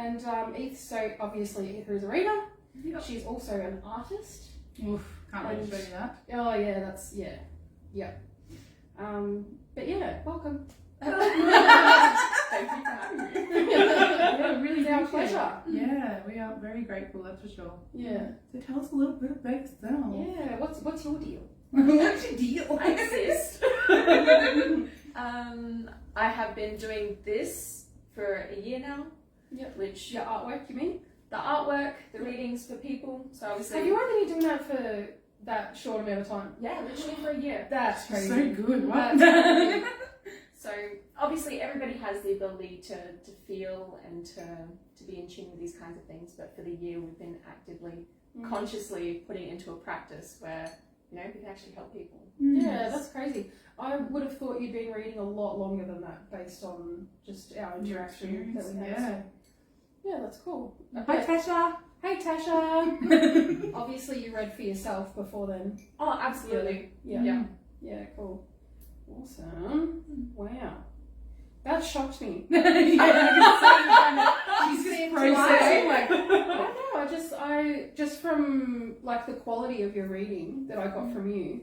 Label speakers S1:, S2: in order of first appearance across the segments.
S1: And so obviously Aether is a reader.
S2: Yep.
S1: She's also an artist.
S2: Oof, can't wait to show you that.
S1: Oh yeah, but yeah, welcome.
S2: Thank you for having me.
S1: Yeah,
S2: really
S1: it's our
S2: appreciate
S1: pleasure.
S2: it. Yeah, we are very grateful, that's for sure.
S1: Yeah.
S2: So tell us a little bit about yourself.
S1: Yeah, what's your deal?
S2: What's your deal?
S3: I exist. I have been doing this for a year now.
S1: Yep.
S3: Which
S1: Your artwork, you mean?
S3: the artwork, the readings for people. So obviously,
S1: Have you only been doing that for that short amount of time?
S3: yeah, literally for a year.
S1: That's
S2: She's
S1: crazy.
S2: so good, what?
S3: So obviously everybody has the ability to feel and to be in tune with these kinds of things, but for the year we've been actively, consciously putting it into a practice where, you know, we can actually help people.
S1: Yeah, that's crazy. I would have thought you'd been reading a lot longer than that based on just our interaction that we had.
S2: Yeah.
S1: So, yeah, that's cool.
S2: Hi, Tasha.
S1: Hey, Tasha. Obviously, you read for yourself before then.
S3: Oh, absolutely.
S1: Yeah. Yeah, cool. Awesome. Wow. That shocked me.
S2: She's just processing.
S1: Like, I don't know. I just from like the quality of your reading that I got from you,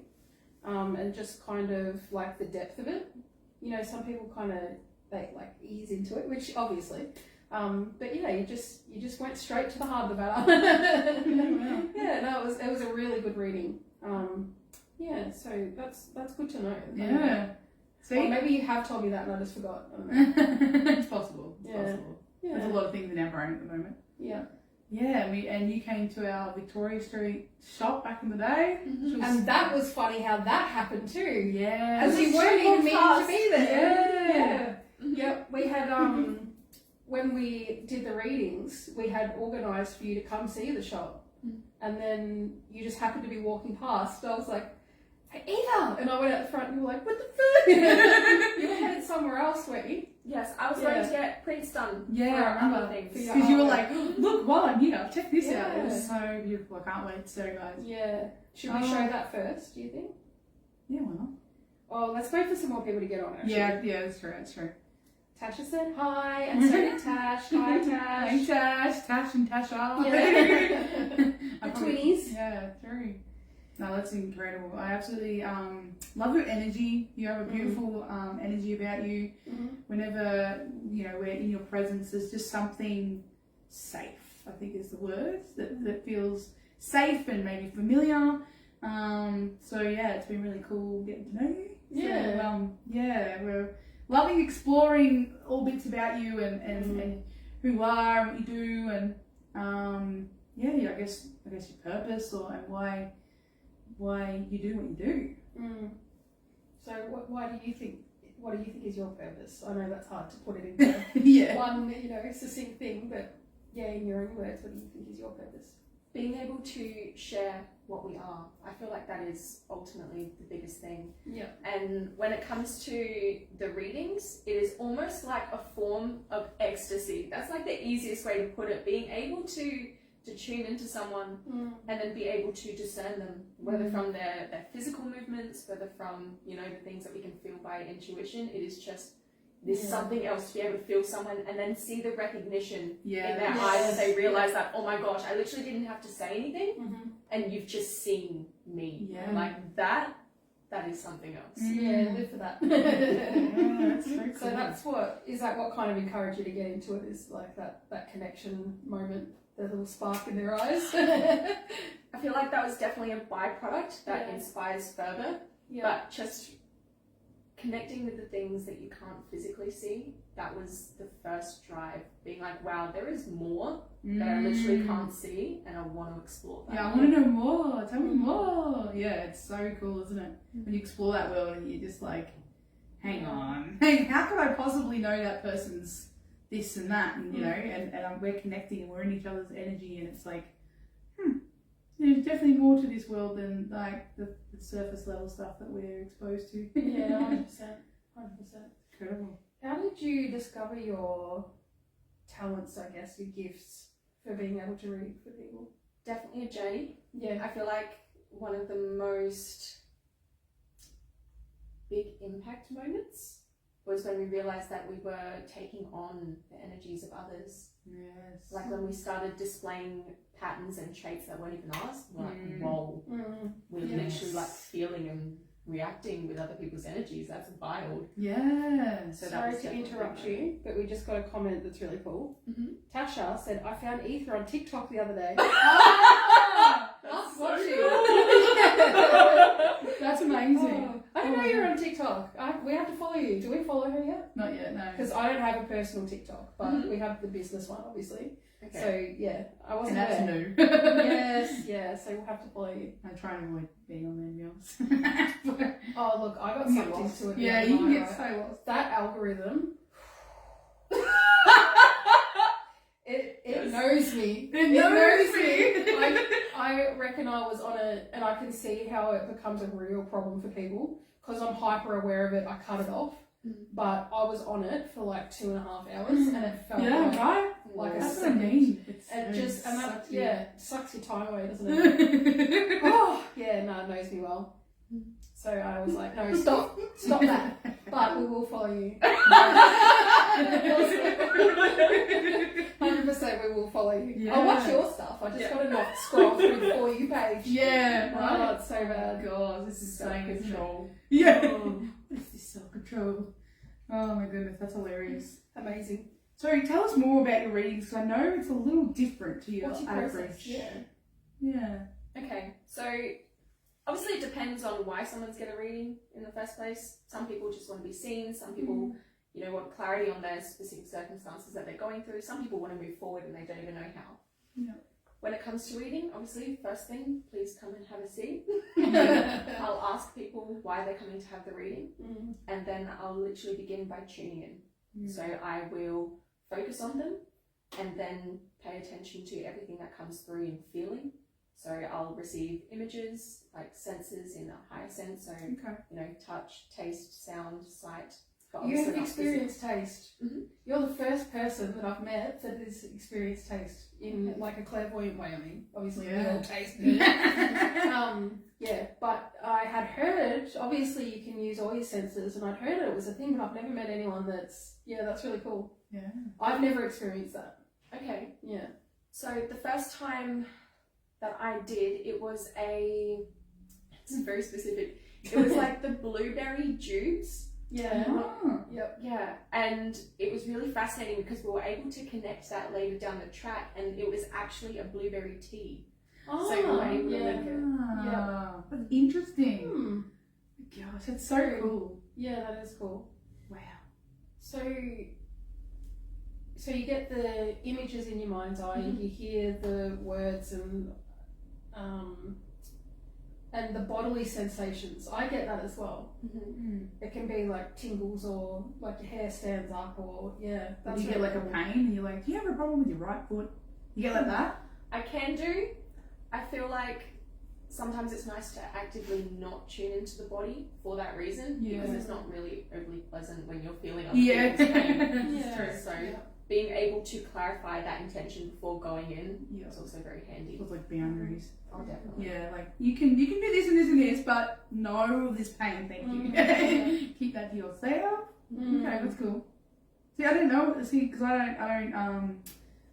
S1: and just kind of like the depth of it. You know, some people kind of they like ease into it, which obviously. But yeah, you just went straight to the heart of the matter. Yeah, no, it was a really good reading. Yeah, so that's good to know.
S2: Yeah. See?
S1: Or maybe you have told me that and I just forgot. I don't know.
S2: It's possible. It's possible.
S1: Yeah.
S2: There's a lot of things in our brain at the moment.
S1: Yeah.
S2: Yeah, and you came to our Victoria Street shop back in the day.
S3: Mm-hmm.
S1: And that was funny how that happened too.
S2: Yeah.
S1: As you weren't even meaning to be there.
S2: Yeah.
S1: Yep. We had when we did the readings, we had organised for you to come see the shop, and then you just happened to be walking past. I was like, "Hey, Eva!" And I went out the front, and you were like, "What the fuck?" You were headed somewhere else, weren't you?
S3: Yes, I was going to get prints done
S2: Yeah,
S3: for
S2: I remember.
S3: other things.
S2: Because you were like, look, while I'm here, check this out. It
S1: Yeah.
S2: was so beautiful. I can't wait to show you guys.
S1: Yeah. Should we show that first? Do you think?
S2: Yeah, why not?
S1: Oh, let's wait for some more people to get on. Actually.
S2: Yeah, that's true.
S1: Tasha said hi, and so did Tash. Hi, Tash.
S2: Hey, Tash and Tasha.
S1: Yeah.
S2: I'm
S1: The twinnies.
S2: Yeah, true. No, that's incredible. I absolutely love your energy. You have a beautiful energy about you.
S1: Mm-hmm.
S2: Whenever, you know, we're in your presence, there's just something safe, I think is the word, that feels safe and maybe familiar. So yeah, it's been really cool getting to know you.
S1: Yeah.
S2: So, we're loving exploring all bits about you and who you are and what you do and I guess your purpose and why you do what you do.
S1: So what do you think is your purpose? I know that's hard to put it into one, succinct thing, but yeah, in your own words, what do you think is your purpose?
S3: Being able to share what we are. I feel like that is ultimately the biggest thing.
S1: Yeah.
S3: And when it comes to the readings, it is almost like a form of ecstasy. That's like the easiest way to put it. Being able to tune into someone and then be able to discern them, whether from their physical movements, whether from, the things that we can feel by intuition. It is just something else to be able to feel someone and then see the recognition in their eyes as they realize that, oh my gosh, I literally didn't have to say anything and you've just seen me. Like that is something else.
S1: Yeah, live for that.
S2: That's so cool.
S1: So is that what kind of encouraged you to get into it, is like that connection moment, the little spark in their eyes?
S3: I feel like that was definitely a byproduct that inspires further, but just connecting with the things that you can't physically see, that was the first drive. Being like, wow, there is more that I literally can't see and I want to explore that.
S2: Yeah, I want to know more. Tell me more. Yeah, it's so cool, isn't it? When you explore that world and you're just like, hang on. Hey, how could I possibly know that person's this and that? And, and we're connecting and we're in each other's energy and it's like, there's definitely more to this world than like the surface level stuff that we're exposed to.
S1: Yeah, 100%.
S2: Incredible.
S1: How did you discover your talents, I guess, your gifts for being able to read for people?
S3: Definitely a journey.
S1: Yeah.
S3: I feel like one of the most big impact moments was when we realized that we were taking on the energies of others.
S2: Yes.
S3: Like when we started displaying patterns and traits that weren't even ours, we're like, whoa, we're literally like feeling and reacting with other people's energies. That's wild.
S2: Yeah.
S3: So that
S1: Sorry
S3: was
S1: to
S3: definitely
S1: interrupt
S3: great.
S1: you, but we just got a comment that's really cool. Tasha said, I found Aether on TikTok the other day.
S2: That's so
S1: watching.
S2: cool. That's amazing.
S1: Oh, I didn't know you were on TikTok. We have to follow you. Do we follow her yet?
S2: Not yet, no.
S1: Because I don't have a personal TikTok, but we have the business one, obviously.
S3: Okay.
S1: So, yeah, I
S2: And
S1: wasn't
S2: that's
S1: aware.
S2: new.
S1: Yes, yeah, so we'll have to follow you.
S2: I try and avoid being on there, to be honest.
S1: Oh, look, I got
S2: You get
S1: sucked
S2: lost.
S1: into it. the
S2: Yeah,
S1: other
S2: you can
S1: night,
S2: get
S1: right?
S2: so lost.
S1: That algorithm, it
S3: Yes.
S1: knows me.
S2: It knows me.
S1: I reckon I was on it, and I can see how it becomes a real problem for people because I'm hyper aware of it. I cut it off, but I was on it for like 2.5 hours, and it felt like a
S2: That's what I
S1: second.
S2: mean.
S1: And just and that
S2: sucks you.
S1: it sucks your time away, doesn't it? Oh yeah, no, it knows me well. So I was like, no, stop that. But we will follow you. 100% we will follow you.
S2: Yeah.
S1: I'll watch your stuff. I just gotta not scroll through the For You page.
S2: Yeah,
S1: Oh,
S2: right.
S1: it's so bad.
S2: God, this is
S1: Self-control.
S2: Yeah.
S1: Oh,
S2: What is this self-control? Oh my goodness, that's hilarious.
S1: amazing.
S2: So tell us more about your readings, because I know it's a little different to your
S1: What's your
S2: average.
S1: process? Yeah.
S2: Yeah.
S3: Okay, so obviously it depends on why someone's getting a reading in the first place. Some people just want to be seen. Some people, you know, want clarity on their specific circumstances that they're going through. Some people want to move forward and they don't even know how.
S2: Yeah.
S3: When it comes to reading, obviously, first thing, please come and have a seat. I'll ask people why they're coming to have the reading, and then I'll literally begin by tuning in. So I will focus on them and then pay attention to everything that comes through in feeling. So I'll receive images, like senses in a higher sense, so you know, touch, taste, sound, sight. But
S1: You
S3: obviously
S1: have
S3: not
S1: experienced taste.
S3: Mhm.
S1: You're the first person that I've met that has experienced taste in like a clairvoyant way. I mean, obviously we all taste it. Yeah, but I had heard, obviously you can use all your senses, and I'd heard it was a thing, but I've never met anyone that's really cool.
S2: Yeah.
S1: I've never experienced that.
S3: Okay.
S1: Yeah.
S3: So the first time that I did, it's very specific. It was like the blueberry juice.
S1: Yeah.
S2: Oh.
S1: Yep.
S3: Yeah, and it was really fascinating because we were able to connect that later down the track, and it was actually a blueberry tea.
S1: Oh,
S3: So we were able to
S1: yeah.
S3: link it.
S2: Ah, that's interesting.
S1: Hmm.
S2: Gosh, that's so cool.
S1: Yeah, that is cool.
S2: Wow.
S1: So you get the images in your mind's eye, you hear the words and the bodily sensations. I get that as well. It can be like tingles or like your hair stands up or
S2: That's you get like a pain and you're like, do you have a problem with your right foot? You get like that?
S3: I can do. I feel like sometimes it's nice to actively not tune into the body for that reason, because it's not really overly pleasant when you're feeling other people's pain.
S1: Yeah.
S2: True.
S3: So being able to clarify that intention before going in is also very handy.
S2: It's like boundaries.
S3: Oh, definitely.
S2: Yeah, like you can do this and this and this, but no this pain, thank you. Keep that to yourself. Okay, that's cool. See, I didn't know. See, because I don't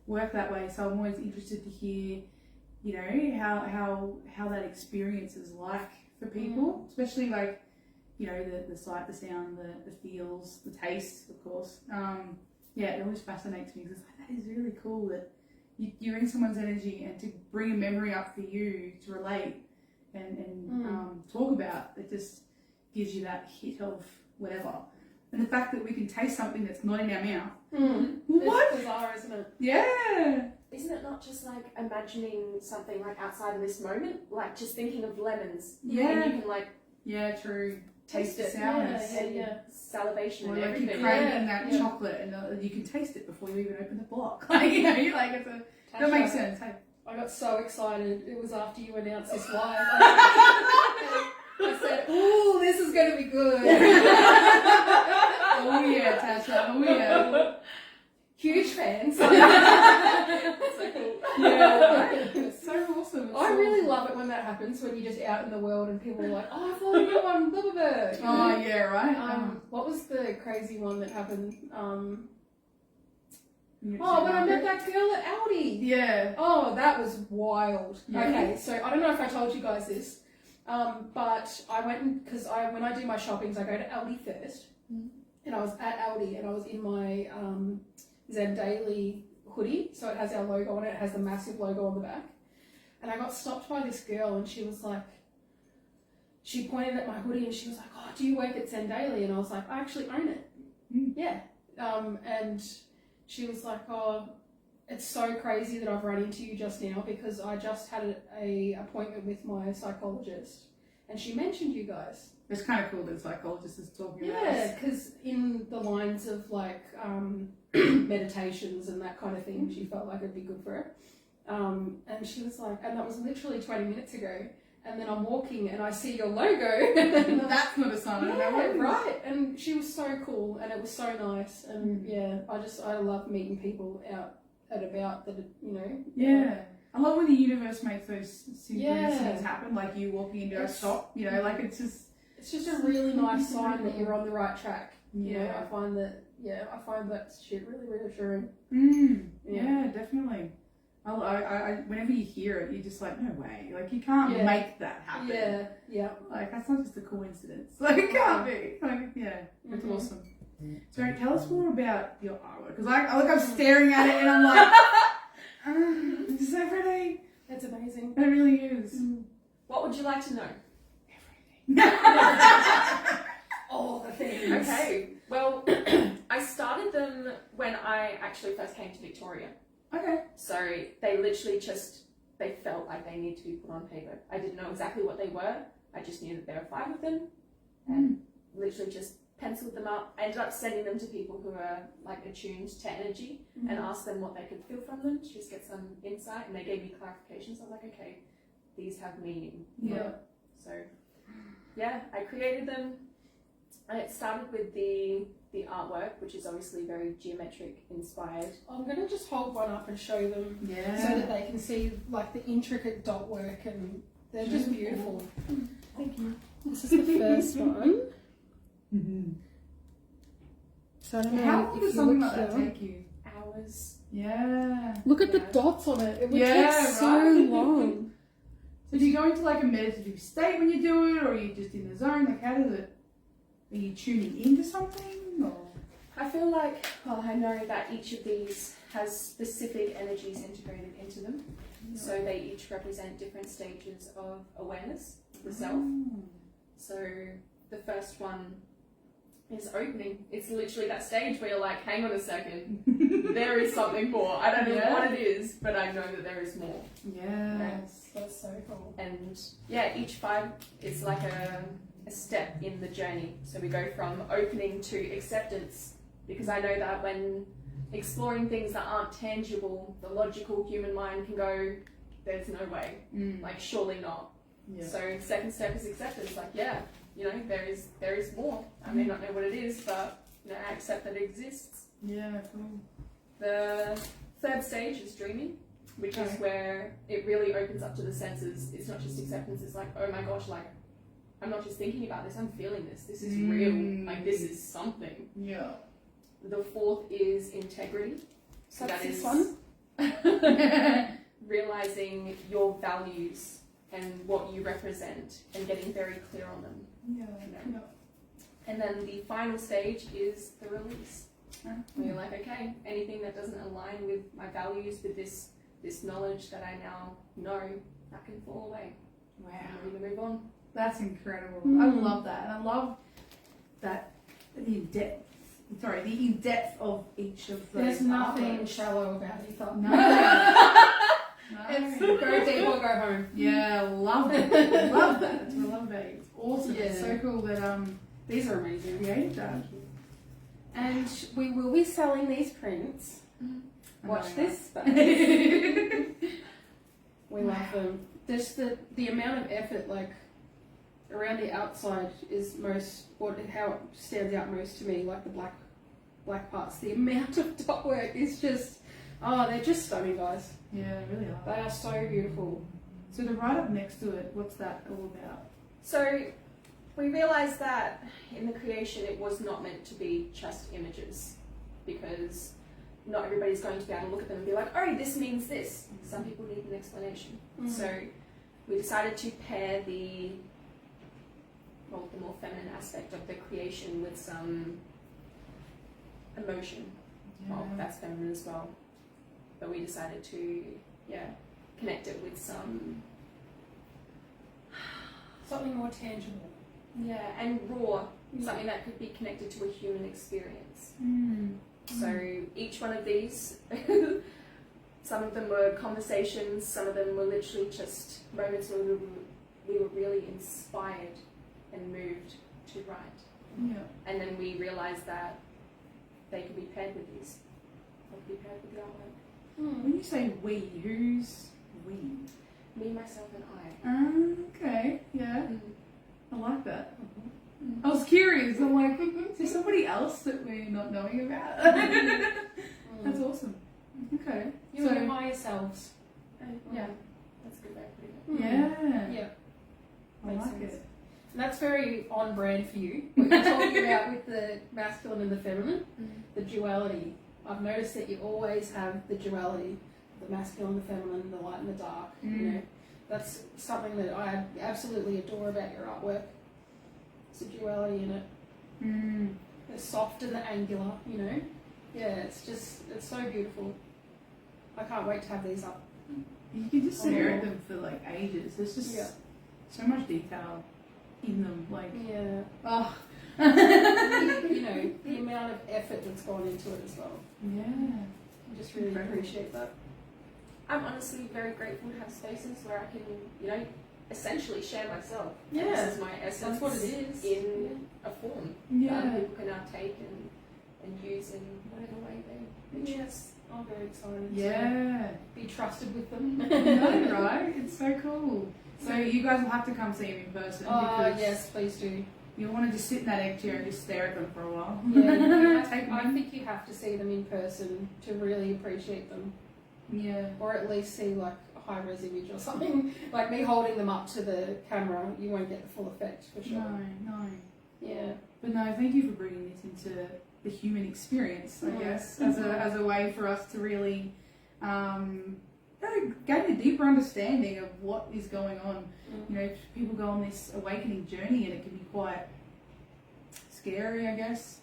S2: work that way, so I'm always interested to hear, you know, how that experience is like for people, especially like, you know, the sight, the sound, the feels, the taste, of course. Yeah, it always fascinates me because like, that is really cool that you're in someone's energy, and to bring a memory up for you to relate and talk about, it just gives you that hit of whatever. And the fact that we can taste something that's not in our mouth. What?
S1: It's bizarre, isn't it?
S2: Yeah.
S3: Isn't it not just like imagining something like outside of this moment, like just thinking of lemons?
S2: Yeah.
S3: And you can like
S2: Yeah, true.
S3: taste
S2: the
S3: it.
S2: sourness.
S1: Yeah.
S3: Salivation
S2: Or
S3: and
S2: like
S3: everything.
S2: you're craving
S1: Yeah.
S2: that chocolate, and you can taste it before you even open the block. Like, you know, you're like, that makes sense. Hey.
S1: I got so excited. It was after you announced this live. I said, "Ooh, this is going to be good."
S2: Oh yeah, Tasha. Oh yeah.
S1: Huge fans.
S3: So cool.
S2: Yeah. It's so awesome. It's
S1: I
S2: so
S1: really
S2: awesome.
S1: love it when that happens, when you're just out in the world and people are like, "Oh, I follow you on blah blah blah." You know?
S2: Oh yeah, right.
S1: What was the crazy one that happened? Oh, when I met that girl at Aldi.
S2: Yeah.
S1: Oh, that was wild.
S2: Yeah.
S1: Okay, so I don't know if I told you guys this, but I went because when I do my shoppings, I go to Aldi first, and I was at Aldi and I was in my Zen Daily hoodie, so it has our logo on it. It has the massive logo on the back, and I got stopped by this girl, and she was like, she pointed at my hoodie and she was like, "Oh, do you work at Zen Daily?" And I was like, "I actually own it." Yeah, and she was like, "Oh, it's so crazy that I've run into you just now because I just had a appointment with my psychologist and she mentioned you guys."
S2: It's kind of cool that a psychologist is talking about
S1: Yeah,
S2: us.
S1: because in the lines of like meditations and that kind of thing, she felt like it'd be good for her. And she was like, and that was literally 20 minutes ago. And then I'm walking and I see your logo.
S2: That's not a sign of that.
S1: Right. And she was so cool and it was so nice. And yeah, I love meeting people out and about that, you know.
S2: Yeah. I love when the universe makes those synchronicities
S1: Yeah.
S2: happen, like you walking into a shop, you know, like it's just
S1: a really nice sign that you're on the right track. You know,
S2: Yeah.
S1: I find that shit really reassuring.
S2: Yeah, definitely. I whenever you hear it, you're just like, no way. Like, you can't make that happen.
S1: Yeah, yeah.
S2: Like, that's not just a coincidence. Like, it can't be. Like, yeah, it's awesome. So, tell us more about your artwork. Because I'm staring at it and I'm like, it's so pretty.
S1: It's amazing.
S2: It really is.
S3: What would you like to know?
S1: All the things.
S3: Okay, well, I started them when I actually first came to Victoria.
S2: Okay.
S3: So they literally they felt like they need to be put on paper. I didn't know exactly what they were. I just knew that there were 5 of them and literally just penciled them up. I ended up sending them to people who are like attuned to energy and asked them what they could feel from them to just get some insight, and they gave me clarifications. I was like, okay, these have meaning.
S2: Yeah.
S3: So yeah, I created them. And it started with the artwork, which is obviously very geometric inspired.
S1: I'm going to just hold one up and show them
S2: Yeah.
S1: so that they can see like the intricate dot work, and they're just beautiful.
S2: Thank you.
S1: This is the first one. So I don't know
S2: How long
S1: if
S2: does
S1: you
S2: something
S1: look
S2: like that
S1: here.
S2: take you?
S3: Hours.
S2: Yeah.
S1: Look at the
S3: Yeah.
S1: dots on it. It would
S2: Yeah,
S1: take so
S2: right.
S1: long.
S2: So do you go into like a meditative state when you do it, or are you just in the zone? Like, how does it? Are you tuning into something, or?
S3: I feel like, well, I know that each of these has specific energies integrated into them. So they each represent different stages of awareness of the self. So the first one is opening. It's literally that stage where you're like, hang on a second, there is something more. I don't know what it is, but I know that there is more.
S2: Yes.
S1: That's so cool.
S3: And yeah, each 5 is like a step in the journey. So we go from opening to acceptance, because I know that when exploring things that aren't tangible, the logical human mind can go, there's no way, like surely not.
S2: Yeah.
S3: So second step is acceptance, like yeah, you know, there is more. I may not know what it is, but you know, I accept that it exists.
S2: Yeah, cool.
S3: The third stage is dreaming, which is where it really opens up to the senses. It's not just acceptance, it's like, oh my gosh, like I'm not just thinking about this, I'm feeling this. This is real. Like this is something.
S2: Yeah.
S3: The 4th is integrity. So
S1: That's
S3: that
S1: this
S3: is
S1: one?
S3: realizing your values and what you represent and getting very clear on them.
S2: Yeah.
S3: And then the final stage is the release. Where you're like, okay, anything that doesn't align with my values, with this knowledge that I now know, that can fall away.
S2: Wow.
S3: I'm ready to move on.
S2: That's incredible. I love that. And I love that the in-depth of each of those.
S1: There's nothing
S2: artworks.
S1: shallow about it.
S2: No.
S1: It's go deep or go home.
S2: Yeah, love it. Love that. That's what I love about it. It's awesome. It's
S1: Yeah.
S2: so cool that
S1: These are amazing.
S2: created that.
S1: And we will be selling these prints. Watch this space. We love them. There's the amount of effort, like around the outside, is how it stands out most to me. Like the black parts. The amount of dot work is just, they're just stunning, guys.
S2: Yeah, they really are.
S1: They are so beautiful.
S2: So the write up next to it, what's that all about?
S3: So we realized that in the creation it was not meant to be just images, because not everybody's going to be able to look at them and be like, oh, this means this. Some people need an explanation. So we decided to pair the more feminine aspect of the creation with some emotion. Well, that's feminine as well. But we decided to, connect it with something
S1: more tangible.
S3: And raw. Something that could be connected to a human experience. So each one of these, some of them were conversations, some of them were literally just moments where we were really inspired and moved to write. And then we realized that they could be paired with these, or could be paired with the artwork.
S2: When you say we, who's we?
S3: Me, myself, and I.
S2: Okay, yeah. I like that. I was curious. I'm like, is there somebody else that we're not knowing about? That's awesome. Okay.
S1: You and your higher selves.
S3: Yeah, that's a good way of putting it.
S2: Yeah. I
S1: Makes
S2: like
S1: sense.
S2: it.
S1: And that's very on brand for you. What you're talking about with the masculine and the feminine, the duality. I've noticed that you always have the duality, the masculine, the feminine, the light and the dark. You know, that's something that I absolutely adore about your artwork. There's a duality in it. The soft and the angular, you know. Yeah, it's so beautiful. I can't wait to have these up.
S2: You can just stare at them for like ages. There's just so much detail in them. Like,
S1: you know, the amount of effort that's gone into it as well.
S2: Yeah.
S1: I just really appreciate that.
S3: I'm honestly very grateful to have spaces where I can, you know, essentially share myself.
S1: Yeah.
S3: This is my essence.
S1: That's what it is.
S3: In a form that people can now take and use in whatever way they choose.
S1: Yes. I'm very excited
S2: Yeah.
S1: to be trusted with them.
S2: No, right? It's so cool. So you guys will have to come see him in person. Because
S1: yes, please do.
S2: You'll want to just sit in that egg chair and just stare at them for a while.
S1: Yeah, I think you have to see them in person to really appreciate them.
S2: Yeah.
S1: Or at least see like a high-res image or something. Like me holding them up to the camera, you won't get the full effect for sure.
S2: No.
S1: Yeah.
S2: But no, thank you for bringing this into the human experience, I guess, as a way for us to really gain a deeper understanding of what is going on. You know, people go on this awakening journey and it can be quite scary, I guess.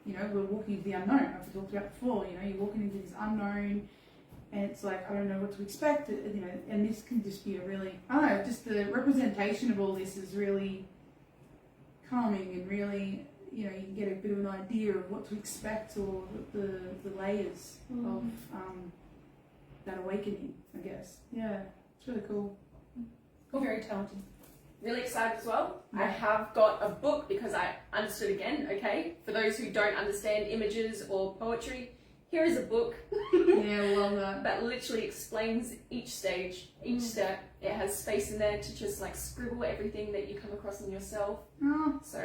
S2: You know, we're walking into the unknown, as we talked about before. You know, you're walking into this unknown and it's like, I don't know what to expect, you know, and this can just be a really, I don't know, just the representation of all this is really calming and really, you know, you can get a bit of an idea of what to expect or the layers of that awakening, I guess. Yeah, it's really cool.
S1: Very talented.
S3: Really excited as well.
S2: Yeah.
S3: I have got a book because I understood again, okay? For those who don't understand images or poetry, here is a book
S2: Yeah, love that.
S3: that literally explains each stage, each step. It has space in there to just like scribble everything that you come across in yourself.
S2: Oh,
S3: So,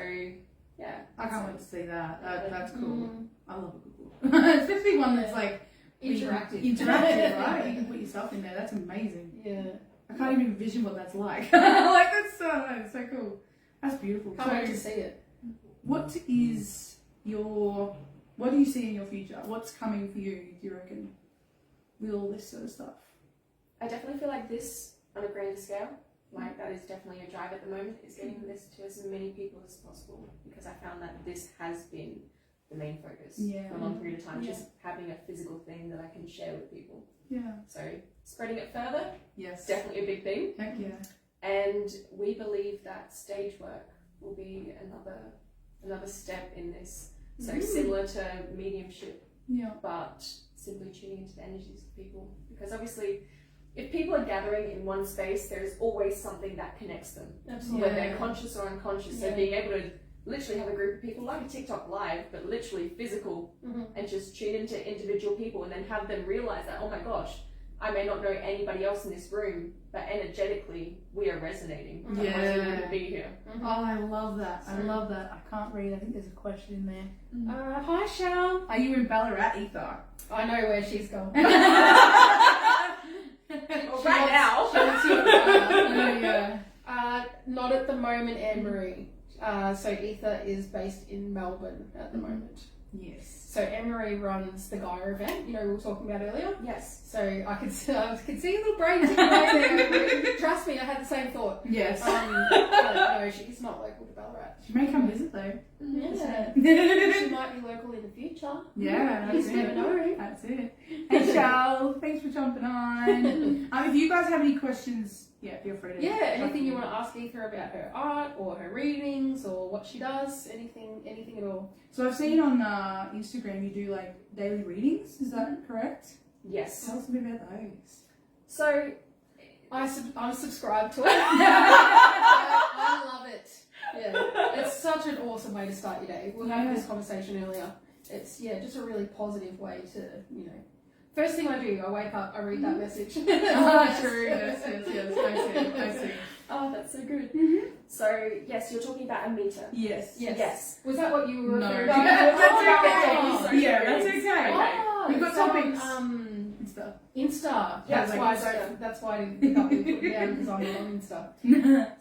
S3: yeah.
S2: I can't wait to see that. That's cool.
S1: Mm.
S2: I love a good book. Especially one that's like
S1: Interactive.
S2: Interactive, right? You can put yourself in there. That's amazing.
S1: Yeah.
S2: I can't even envision what that's like. Like, that's so cool. That's beautiful.
S1: Can't wait to see it.
S2: What do you see in your future? What's coming for you, do you reckon, with all this sort of stuff?
S3: I definitely feel like this, on a grander scale, like that is definitely a drive at the moment, is getting this to as many people as possible, because I found that this has been the main focus for a long period of time, just having a physical thing that I can share with people.
S2: Yeah.
S3: So spreading it further,
S2: Yes.
S3: definitely a big thing.
S2: Heck yeah.
S3: And we believe that stage work will be another step in this. So similar to mediumship, but simply tuning into the energies of people. Because obviously, if people are gathering in one space, there's always something that connects them.
S1: Absolutely.
S3: Whether they're conscious or unconscious. So being able to literally have a group of people like a TikTok live, but literally physical, and just tune into individual people and then have them realize that, oh my gosh, I may not know anybody else in this room, but energetically we are resonating. Otherwise we wouldn't be here.
S2: Oh, I love that. I love that. I can't read. I think there's a question in there.
S1: Hi, Shell.
S2: Are you in Ballarat, Aether?
S1: I know where she's going.
S3: Well, right now.
S1: Not at the moment, Anne-Marie. So Aether is based in Melbourne at the moment.
S2: Yes.
S1: So Emery runs the Gaia event, you know, we were talking about earlier.
S3: Yes.
S1: So I could see a little brain ticking away there. Trust me, I had the same thought.
S2: Yes.
S1: But no, she's not local to Ballarat.
S2: She may come visit though.
S1: Yeah.
S2: Yeah.
S1: She might be local in the future.
S2: Yeah,
S1: You
S2: that's
S1: just never
S2: it.
S1: know.
S2: That's it. Hey, Charles, thanks for jumping on. If you guys have any questions, yeah, feel free to.
S1: Yeah, anything you want to ask Aether about her art or her readings or what she does, anything at all.
S2: So I've seen on Instagram you do like daily readings. Is that correct?
S3: Yes.
S2: Tell us a bit about those.
S3: So
S1: I'm subscribed to it. I love it. Yeah, it's such an awesome way to start your day. We had this conversation earlier. It's just a really positive way to, you know. First thing I do, I wake up, I read that message.
S2: True. Yes. I see.
S3: Oh, that's so good.
S2: Mm-hmm.
S3: So yes, you're talking about a meter.
S2: Yes.
S3: Yes.
S1: Was that what you were
S2: No.
S1: referring
S3: No,
S1: to?
S3: that's okay.
S2: Yeah, that's okay.
S1: Oh,
S2: We've got
S1: it's on,
S2: topics.
S1: Insta.
S2: Stuff.
S1: Insta.
S3: Yeah,
S1: That's
S3: like
S1: why.
S3: Insta.
S1: That's why I didn't pick up you put it down because I'm not on Insta.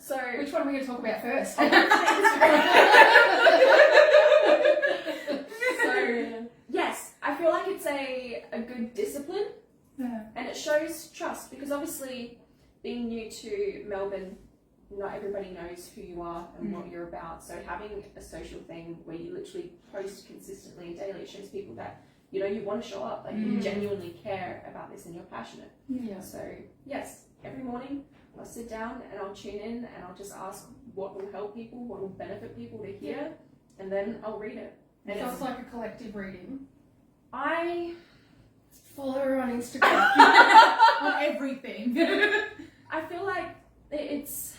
S3: So
S1: Which one are we going to talk about first?
S3: so yes, I feel like it's a good discipline.
S2: Yeah.
S3: And it shows trust because obviously being new to Melbourne, not everybody knows who you are and what you're about. So having a social thing where you literally post consistently and daily, it shows people that, you know, you want to show up, like you genuinely care about this and you're passionate.
S1: Yeah.
S3: So yes, every morning I'll sit down and I'll tune in and I'll just ask what will help people, what will benefit people to hear, and then I'll read it. And
S1: So
S3: it's,
S1: it's like a collective reading.
S3: I
S1: Follow her on Instagram.
S2: On everything.
S3: I feel like it's,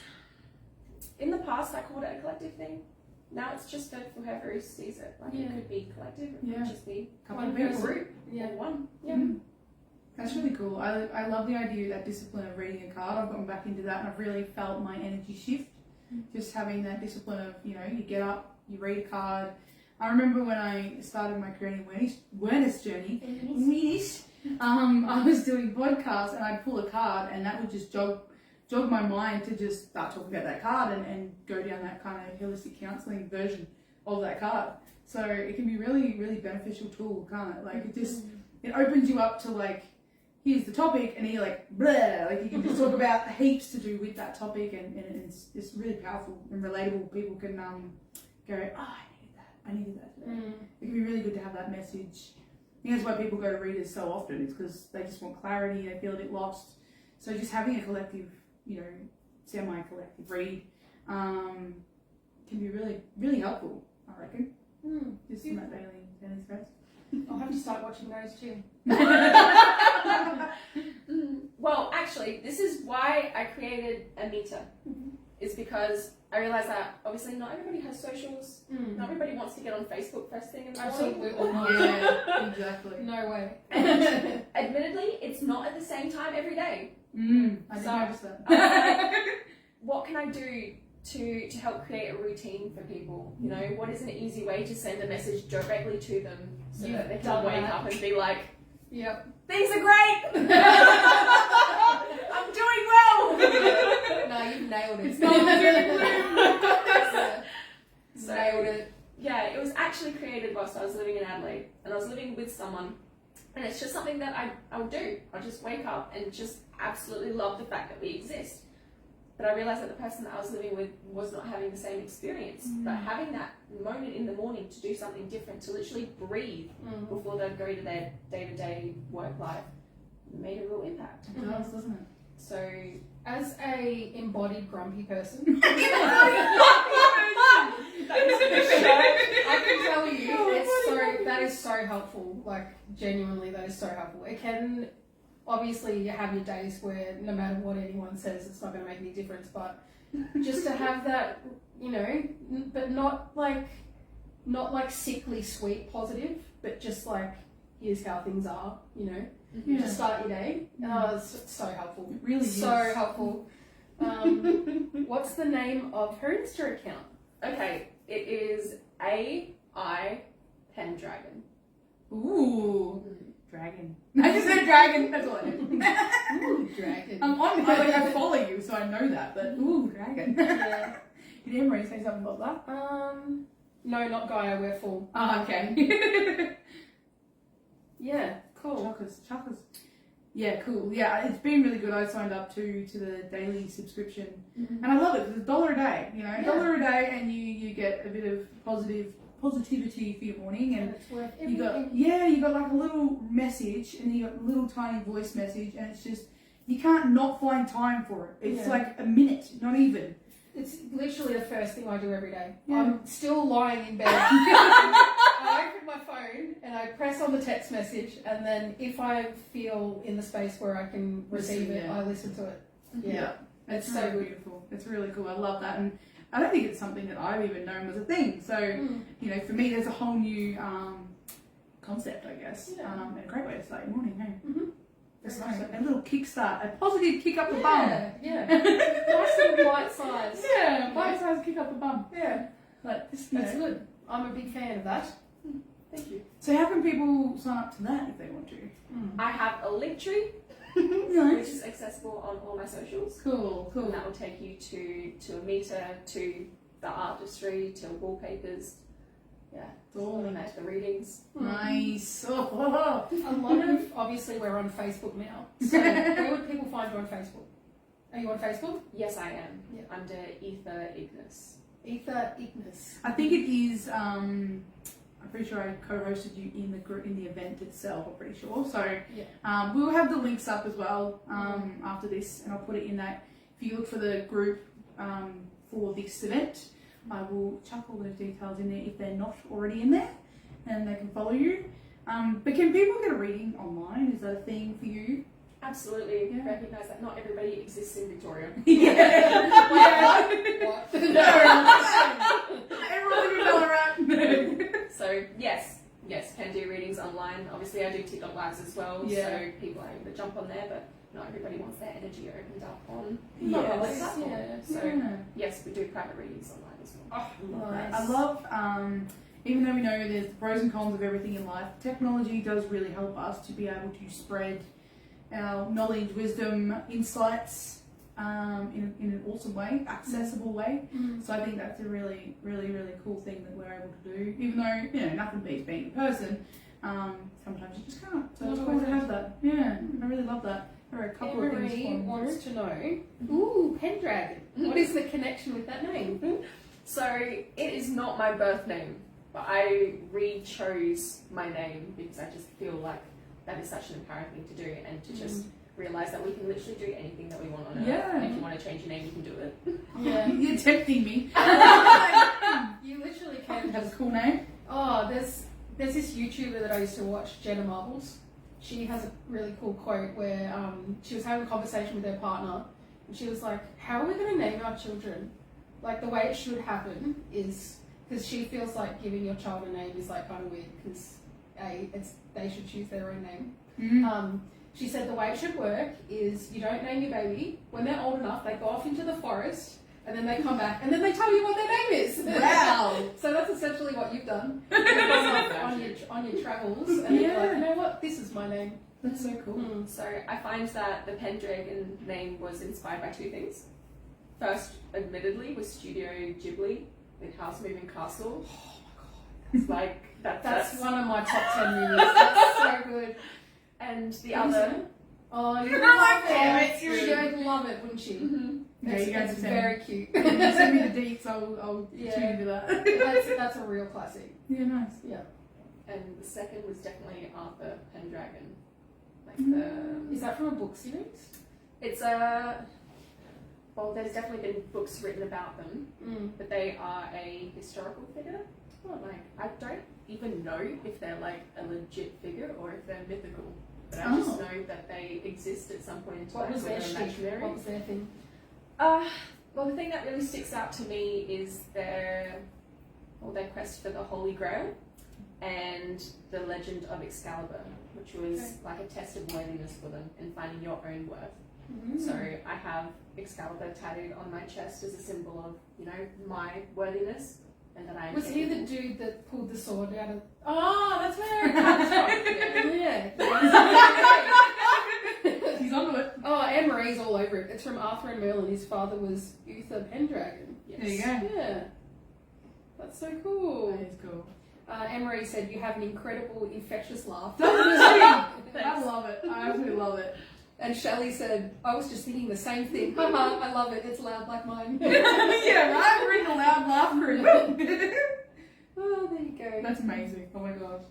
S3: in the past I called it a collective thing. Now it's just for whoever sees it. Like it could be collective, it could just be
S2: Couple of
S3: one
S2: people.
S3: group
S1: Yeah.
S3: or one. Yeah.
S2: That's really cool. I love the idea of that discipline of reading a card. I've gotten back into that and I've really felt my energy shift. Just having that discipline of, you know, you get up, you read a card. I remember when I started my creative awareness journey, I was doing podcasts and I'd pull a card and that would just jog my mind to just start talking about that card and go down that kind of holistic counselling version of that card. So it can be really, really beneficial tool, can't it? Like it opens you up to like, here's the topic and you're like, blah, like you can just talk about heaps to do with that topic and it's really powerful and relatable. People can go, oh, I needed that today. It can be really good to have that message. I think that's why people go to readers so often. It's because they just want clarity, they feel a bit lost. So just having a collective, you know, semi-collective read can be really, really helpful, I reckon. Just in that daily space.
S1: I'll have to start watching those too.
S3: Well, actually, this is why I created a meter. Is because I realised that obviously not everybody has socials. Not everybody wants to get on Facebook first thing in the morning.
S1: Absolutely not.
S2: Yeah, exactly.
S1: No way.
S3: And admittedly, it's not at the same time every day.
S2: I didn't
S3: So,
S2: notice that.
S3: I was like, what can I do to help create a routine for people? You know, what is an easy way to send a message directly to them so that they can wake up and be like,
S1: Yep.
S3: things are great! I'm doing well!
S1: No, you've nailed it.
S3: So,
S1: Nailed it.
S3: yeah, it was actually created whilst I was living in Adelaide and I was living with someone, and it's just something that I would do. I'd just wake up and just absolutely love the fact that we exist. But I realised that the person that I was living with was not having the same experience. But having that moment in the morning to do something different, to literally breathe before they'd go to their day-to-day work life, made a real impact.
S2: It does, doesn't it?
S3: So,
S1: As a embodied grumpy person, I can tell you, that is so helpful. Like genuinely, that is so helpful. It can obviously you have your days where no matter what anyone says, it's not going to make any difference. But just to have that, you know, but not like sickly sweet positive, but just like here's how things are, you know. To start your day. Oh, it's so helpful.
S2: It really is.
S1: So helpful. What's the name of her Insta account?
S3: okay, it is AI Pendragon.
S2: Ooh, dragon. I just said dragon. That's all I did.
S1: Ooh, dragon.
S2: I'm on. I follow you, so I know that. But ooh, dragon.
S1: Yeah.
S2: Did Emery say something about that?
S1: No, not Gaia, we're full.
S2: Oh, okay.
S1: Yeah, cool.
S2: Chuckers. Yeah, cool. Yeah, it's been really good. I signed up to the daily subscription, and I love it because it's $1 a day. You know, $1 a day, and you get a bit of positivity for your morning, and
S1: it's worth
S2: you
S1: everything.
S2: got like a little message, and you got a little tiny voice message, and it's just you can't not find time for it. It's like a minute, not even.
S1: It's literally the first thing I do every day.
S2: Yeah.
S1: I'm still lying in bed. I open my phone and I press on the text message, and then if I feel in the space where I can receive it, I listen to it. Yeah.
S2: It's
S1: It's
S2: so
S1: so good.
S2: beautiful. It's really cool. I love that, and I don't think it's something that I've even known was a thing. So you know, for me, there's a whole new concept, I guess, and a great way to start your morning. Hey.
S1: Mm-hmm.
S2: Just like a little kickstart, a positive kick up the bum.
S1: Yeah. Nice little bite size.
S2: Yeah, bite-sized kick up the bum.
S1: Yeah.
S2: Like this,
S1: That's good. I'm a big fan of that.
S3: Thank you.
S2: So how can people sign up to that if they want to?
S3: I have a link tree, which
S2: Nice.
S3: is accessible on all my socials.
S2: Cool.
S3: And that will take you to a meter, to the artistry, to wallpapers. Yeah,
S2: All
S3: and to the readings.
S2: Nice. Oh.
S1: A lot of, obviously we're on Facebook now. So where would people find you on Facebook? Are you on Facebook?
S3: Yes, I am.
S1: Yeah.
S3: Under Aether Ignis.
S1: Aether Ignis.
S2: I think it is. I'm pretty sure I co-hosted you in the event itself. I'm pretty sure. So we will have the links up as well after this, and I'll put it in that. If you look for the group for this event, I will chuck all those details in there if they're not already in there, and they can follow you. But can people get a reading online? Is that a thing for you?
S3: Absolutely. Recognise that not everybody exists in Victoria.
S1: What?
S2: Everyone in Ballarat.
S3: So yes, can do readings online. Obviously, I do TikTok lives as well, so people are able to jump on there, but not everybody wants their energy opened up on public platform. So yes, we do private readings online as well.
S2: Oh,
S1: Nice.
S2: I love, even though we know there's the pros and cons of everything in life, technology does really help us to be able to spread our knowledge, wisdom, insights in an awesome way, accessible way. So I think that's a really, really, really cool thing that we're able to do. Even though, you know, nothing beats being in person, sometimes you just can't. So it's cool to have that. Yeah, I really love that. There are a couple of things
S1: Emery
S2: for
S1: wants to know, ooh, Pendragon. What is the connection with that name?
S3: So it is not my birth name, but I re-chose my name because I just feel like that is such an empowering thing to do, and to just realise that we can literally do anything that we want on Earth. And if you want to change your name, you can do it.
S1: Yeah.
S2: You're tempting me.
S1: You literally can
S2: Have a
S1: just...
S2: cool name.
S1: Oh, there's this YouTuber that I used to watch, Jenna Marbles. She has a really cool quote where she was having a conversation with her partner, and she was like, how are we going to name our children? Like, the way it should happen is... Because she feels like giving your child a name is like kind of weird, because they should choose their own name. She said the way it should work is you don't name your baby. When they're old enough, they go off into the forest, and then they come back, and then they tell you what their name is.
S2: Wow.
S1: So that's essentially what you've done. You've gone off on your travels, and you're like, you know what, this is my name.
S2: That's so cool.
S3: So I find that the Pendragon name was inspired by two things. First, admittedly, was Studio Ghibli with House Moving Castle. Oh my god. It's like
S1: That's one of my top 10 movies. That's so good.
S3: And the other...
S1: Oh, you'd
S2: Oh,
S1: love
S2: damn
S1: it.
S2: it.
S1: You'd love it, wouldn't you?
S2: Yeah, you guys
S1: It's
S2: are
S1: very cute.
S2: Send me the deets, I'll tune into that.
S1: That's a real classic.
S2: Yeah, nice.
S3: And the second was definitely Arthur Pendragon. Like the...
S1: Is that from a book series?
S3: It's a... Well, there's definitely been books written about them, but they are a historical figure. Like, I don't even know if they're like a legit figure or if they're mythical, but I just know that they exist at some point in time.
S1: What was their
S3: imaginary.
S1: shtick? What was their thing?
S3: Well, the thing that really sticks out to me is their quest for the Holy Grail and the legend of Excalibur, which was like a test of worthiness for them in finding your own worth. So I have Excalibur tattooed on my chest as a symbol of, you know, my worthiness, and that I am.
S1: Was he the dude that pulled the sword out of? Oh, that's where it comes from. Yeah.
S2: He's onto it.
S1: Oh, Anne Marie's all over it. It's from Arthur and Merlin. His father was Uther Pendragon.
S3: Yes.
S2: There you go.
S1: Yeah. That's so cool.
S2: That is cool.
S1: Anne-Marie said you have an incredible infectious laugh.
S2: I love it. I absolutely love it.
S1: And Shelley said, I was just thinking the same thing. Haha, I love it. It's loud like mine.
S2: Yeah, right? We're in the loud laugh group.
S1: Oh, there you go.
S2: That's amazing. Oh my gosh.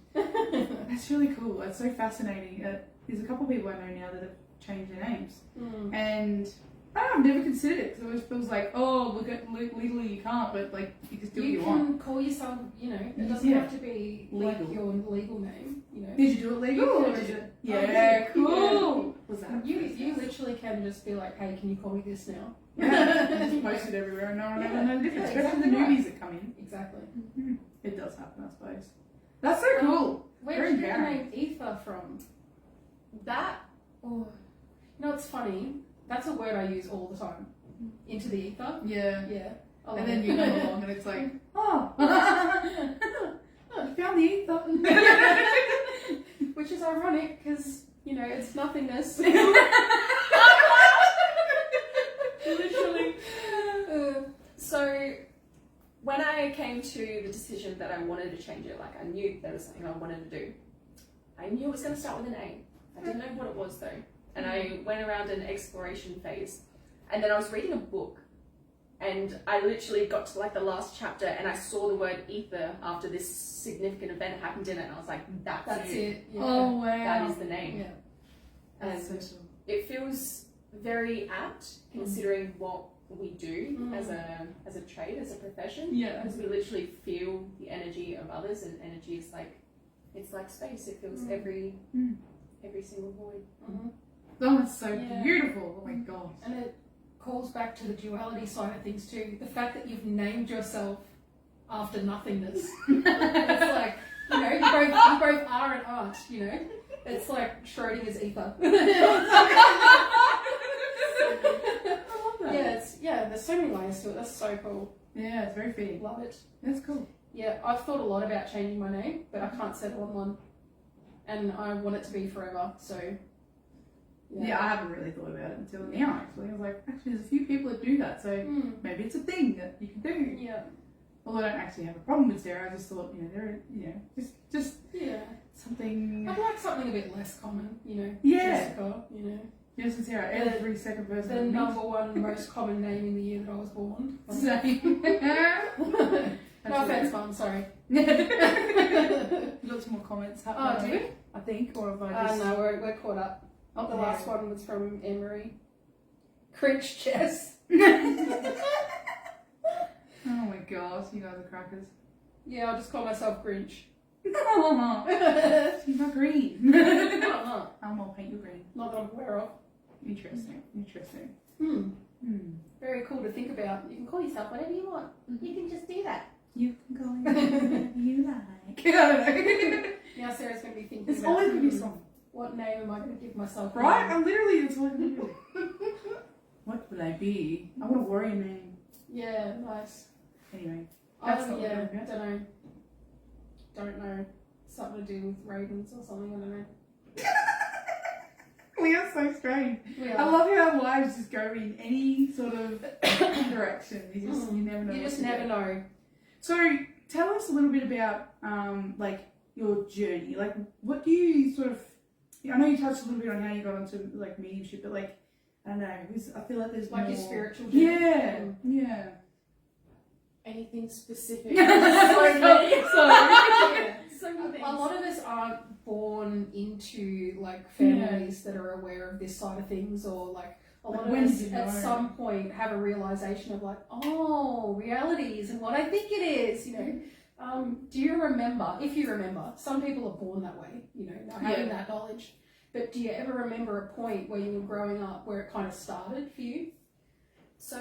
S2: That's really cool. That's so fascinating. There's a couple of people I know now that have changed their names. And I don't know, I've never considered it because it always feels like, oh, legally you can't, but like you just do what you want.
S1: You can call yourself, it doesn't have to be like your legal name,
S2: Did you do it legal or did it? Yeah, cool. Was that?
S1: You literally can just be like, hey, can you call me this now?
S2: Yeah, just post it everywhere and no one ever knows the difference. Especially the newbies that come in.
S1: Exactly.
S2: It does happen, I suppose. That's so cool.
S1: Where did you get the name Aether from?
S3: That, oh,
S1: It's funny. That's a word I use all the time. Into the ether.
S2: Yeah.
S1: Yeah.
S2: And then you come along and it's like, oh, you found the ether.
S1: Which is ironic because, it's nothingness.
S3: literally. So, when I came to the decision that I wanted to change it, like I knew there was something I wanted to do. I knew it was going to start with an A. I didn't know what it was though. And I went around an exploration phase. And then I was reading a book. And I literally got to like the last chapter and I saw the word ether after this significant event happened in it. And I was like, that's it.
S1: Yeah.
S2: Oh, wow.
S3: That is the name.
S1: Yeah.
S3: And
S2: That's so cool.
S3: it feels very apt considering what we do as a trade, as a profession.
S2: Yeah.
S3: Because we literally feel the energy of others, and energy is like, it's like space. It feels every single void.
S2: Oh, that's so
S1: Yeah.
S2: beautiful. Oh my gosh.
S1: And it calls back to the duality side of things too. The fact that you've named yourself after nothingness. It's like, you both are and aren't, It's like Schrodinger's ether. There's so many layers to it. That's so cool.
S2: Yeah, it's very fitting.
S1: Love it.
S2: That's cool.
S1: Yeah, I've thought a lot about changing my name, but I can't settle on one. And I want it to be forever, so...
S2: Yeah, I haven't really thought about it until now, actually. I was like, actually, there's a few people that do that, so maybe it's a thing that you can do.
S1: Yeah.
S2: Although I don't actually have a problem with Sarah, I just thought, just something...
S1: I'd like something a bit less common,
S2: Yeah.
S1: Jessica,
S2: Jess and Sarah, every second person.
S1: The number one most common name in the year that I was born.
S2: Same.
S1: No offense, Mum, sorry.
S2: Lots more comments happening.
S1: Oh, do we?
S2: I think, or have I just...
S1: No, we're caught up.
S2: Oh,
S1: The last one was from Emery. Cringe Jess.
S2: Oh my gosh, you guys are crackers.
S1: Yeah, I'll just call myself Grinch.
S2: She's not green.
S1: Not
S2: I'll paint you green.
S1: that I'm aware of.
S2: Interesting.
S1: Very cool to think about. You can call yourself whatever you want. You can just do that.
S2: You can go whatever you like.
S1: Now Sarah's going to be thinking
S2: It's
S1: about
S2: always going to be song.
S1: what name am I going to give myself?
S2: Right? I'm literally, that's all I can do. What would I be? I want a warrior name.
S1: Yeah, nice.
S2: Anyway.
S1: Don't know. Something to do with ravens or something, I don't know.
S2: We are so strange.
S1: We
S2: I
S1: are.
S2: love how our lives just go in any sort of direction. You never know.
S1: You just never know.
S2: So tell us a little bit about like your journey. Like, what do you sort of? I know you touched a little bit on how you got onto like mediumship, but like I don't know. I feel like there's
S1: Like
S2: more...
S1: your spiritual journey.
S2: Yeah.
S3: Anything specific?
S2: So many.
S3: So many things.
S1: A lot of us aren't born into like families that are aware of this side of things, or like a lot of us at some point have a realization of like, oh, reality isn't what I think it is, Do you remember, if you remember, some people are born that way, not having that knowledge, but do you ever remember a point where you were growing up where it kind of started for you?
S3: So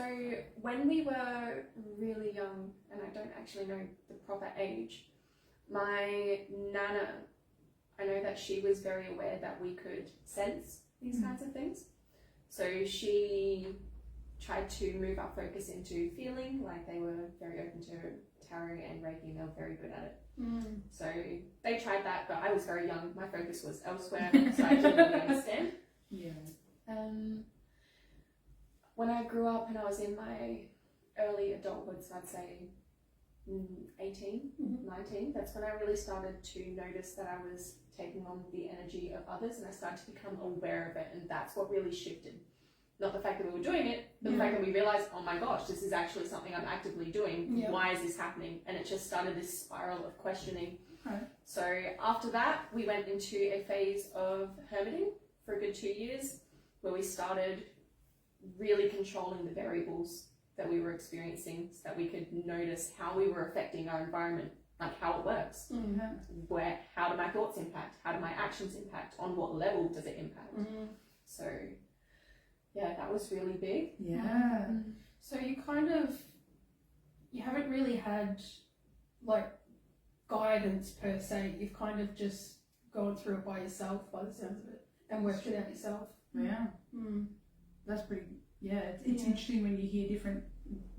S3: when we were really young, and I don't actually know the proper age, my nana, I know that she was very aware that we could sense these kinds of things. So she tried to move our focus into feeling, like they were very open to tarot and Reiki, they were very good at it. So they tried that, but I was very young, my focus was elsewhere, so I didn't really understand. When I grew up and I was in my early adulthood, so I'd say 18,
S1: Mhm.
S3: 19. That's when I really started to notice that I was taking on the energy of others, and I started to become aware of it, and that's what really shifted. Not the fact that we were doing it, but the fact that we realized, oh my gosh, this is actually something I'm actively doing.
S1: Yeah.
S3: Why is this happening? And it just started this spiral of questioning.
S2: Right.
S3: So after that, we went into a phase of hermiting for a good 2 years, where we started really controlling the variables that we were experiencing so that we could notice how we were affecting our environment, like how it works. How do my thoughts impact? How do my actions impact? On what level does it impact? So yeah, that was really big.
S2: Yeah.
S1: So you haven't really had like guidance per se. You've kind of just gone through it by yourself, by the sounds of it, and worked it out yourself.
S2: Yeah. That's pretty. Yeah, it's interesting when you hear different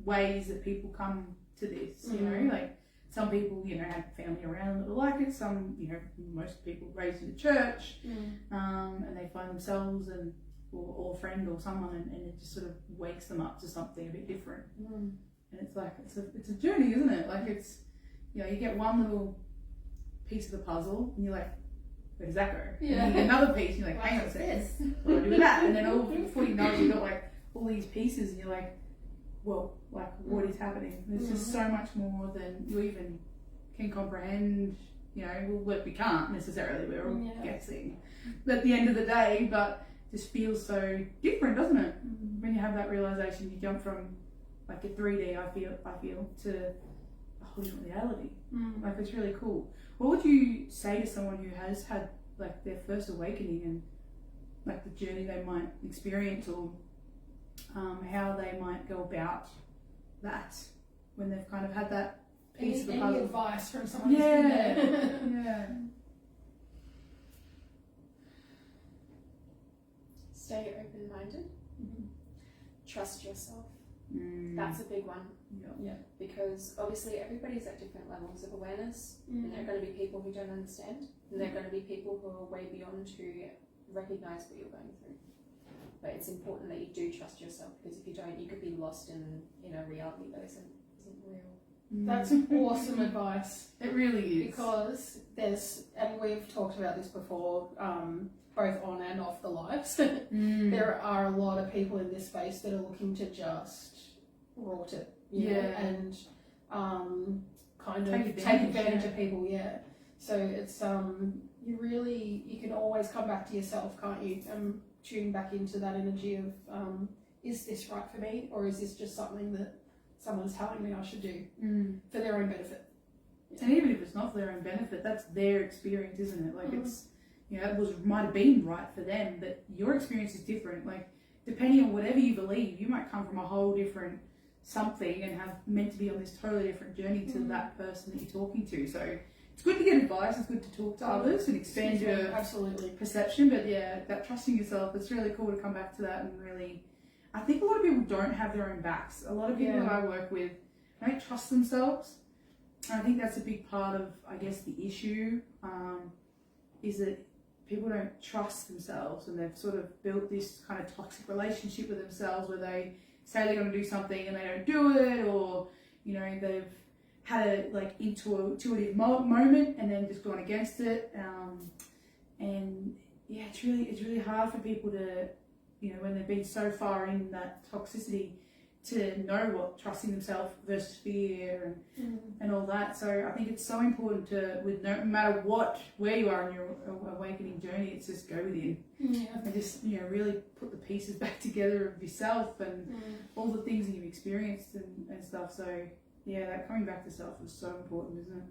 S2: ways that people come to this. You know, like some people, you know, have family around that are like it. Some, you know, most people raised in the church, and they find themselves or a friend or someone, and it just sort of wakes them up to something a bit different. And it's like it's a journey, isn't it? Like it's, you know, you get one little piece of the puzzle, and you're like, where does that go?
S1: Yeah.
S2: And you get another piece, and you're like, hang on a second, what do I do with that? And then all before you know it, you've got like all these pieces, and you're like, well, like what is happening? There's just so much more than you even can comprehend. You know, well, we can't necessarily. We're all guessing at the end of the day, but just feels so different, doesn't it? When you have that realization, you jump from like a 3D, I feel, to a whole different reality. Like it's really cool. What would you say to someone who has had like their first awakening and like the journey they might experience, or how they might go about that when they've kind of had that piece of the puzzle?
S1: Any advice from someone who's been there?
S2: Yeah.
S3: Stay open-minded. Trust yourself. That's a big one.
S1: Yeah.
S3: Because obviously everybody's at different levels of awareness, and there are going to be people who don't understand, and there are going to be people who are way beyond to recognize what you're going through. But it's important that you do trust yourself, because if you don't, you could be lost in a reality that isn't real.
S1: That's awesome advice.
S2: It really is.
S1: Because and we've talked about this before, both on and off the lives, there are a lot of people in this space that are looking to just rot it, you know, and kind of take advantage of people, So it's you can always come back to yourself, can't you? Tune back into that energy of is this right for me, or is this just something that someone's telling me I should do for their own benefit?
S2: And even if it's not for their own benefit, that's their experience, isn't it? Like it's, you know, it might have been right for them, but your experience is different. Like depending on whatever you believe, you might come from a whole different something and have meant to be on this totally different journey to that person that you're talking to. So it's good to get advice, it's good to talk to others and expand your perception, but that trusting yourself, it's really cool to come back to that. And really, I think a lot of people don't have their own backs. A lot of people that I work with don't trust themselves. And I think that's a big part of, I guess, the issue, is that people don't trust themselves, and they've sort of built this kind of toxic relationship with themselves where they say they're going to do something and they don't do it, or, you know, they've had a like intuitive moment and then just gone against it. And yeah, it's really hard for people to, you know, when they've been so far in that toxicity, to know what trusting themselves versus fear and all that. So I think it's so important to, with no matter where you are in your awakening journey, it's just go within and just, you know, really put the pieces back together of yourself and all the things that you've experienced and stuff. So yeah, that coming back to self is so important, isn't it?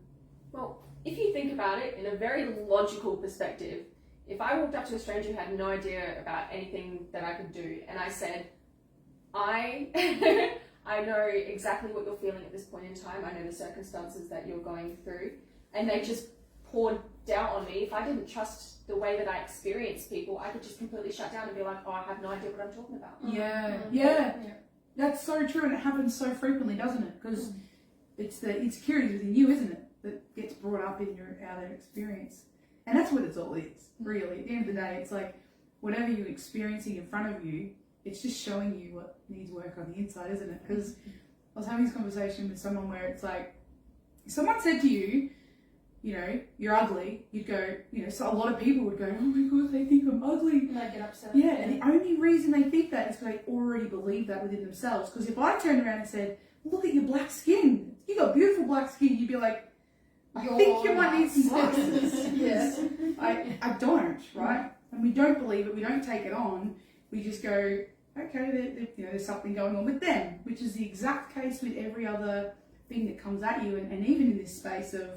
S3: Well, if you think about it in a very logical perspective, if I walked up to a stranger who had no idea about anything that I could do, and I said, I know exactly what you're feeling at this point in time, I know the circumstances that you're going through, and they just poured doubt on me. If I didn't trust the way that I experience people, I could just completely shut down and be like, oh, I have no idea what I'm talking about.
S2: Yeah. That's so true, and it happens so frequently, doesn't it? Because it's the insecurities within you, isn't it, that gets brought up in your outer experience. And that's what it's all is, really. At the end of the day, it's like whatever you're experiencing in front of you, it's just showing you what needs work on the inside, isn't it? Because I was having this conversation with someone where it's like, if someone said to you, you know, you're ugly, you'd go, you know, so a lot of people would go, oh my God, they think I'm ugly.
S1: And they get upset.
S2: Yeah, and the only reason they think that is because they already believe that within themselves. Because if I turned around and said, look at your black skin, you got beautiful black skin, you'd be like, I think you might need some glasses.
S1: Yes.
S2: I don't, right? And we don't believe it, we don't take it on, we just go, okay, you know, there's something going on with them, which is the exact case with every other thing that comes at you, and even in this space of